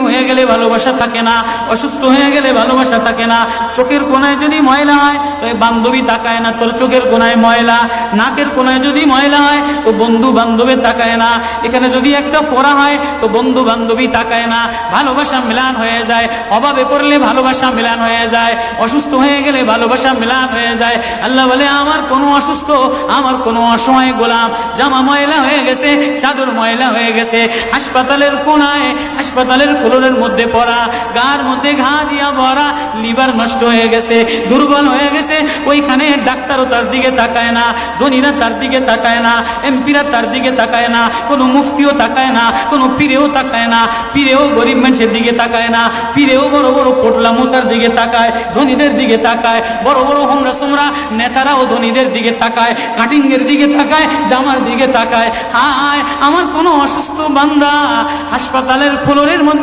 হয়ে গেলে ভালোবাসা থাকে না, অসুস্থ হয়ে গেলে ভালোবাসা থাকে না। চোখের কোনায় যদি ময়লা হয় তো বান্ধবী তাকায় না, তোর চোখের কোনায় ময়লা। নাকের কোনায় যদি ময়লা হয় তো বন্ধু বান্ধবী তাকায় না। এখানে যদি একটা ফোড়া হয় তো বন্ধু বান্ধবী তাকায় না। ভালোবাসা মিলান হয়ে যায়, অভাবে পড়লে ভালোবাসা মিলান হয়ে যায়, অসুস্থ হয়ে গেলে ভালোবাসা মিলান হয়ে যায়। আল্লাহ বলে আমার কোনো অসুস্থ, আমার কোনো অসহায় গোলাম জামা ময়লা হয়ে গেছে, চাদর ময়লা হয়ে গেছে, হাসপাতালের কোনায়, হাসপাতালের ফ্লোরের মধ্যে পড়া, গার মধ্যে ঘা দিয়া ভরা, লিভার নষ্ট হয়ে গেছে, দুর্বল হয়ে গেছে, ওইখানে ডাক্তারও তার দিকে তাকায় না, ধনীরা তার দিকে তাকায় না, এমপিরা তার দিকে তাকায় না, কোনো মুফতিও তাকায় না, কোনো পীরেও তাকায় না, পীরেও গরিব মানুষের দিকে তাকায় না, পীরেও বড় বড় পোটলা মশার দিকে তাকায়, ধনীদের দিকে তাকায়, বড় বড় হোমরা সোমরা নেতারাও ধনীদের দিকে তাকায়, কাটিংয়ের দিকে তাকায়, জামার দিকে তাকায়। হায় আমার কোনো অসুস্থ বান্দা হাসপাতালের ফ্লোরের মধ্যে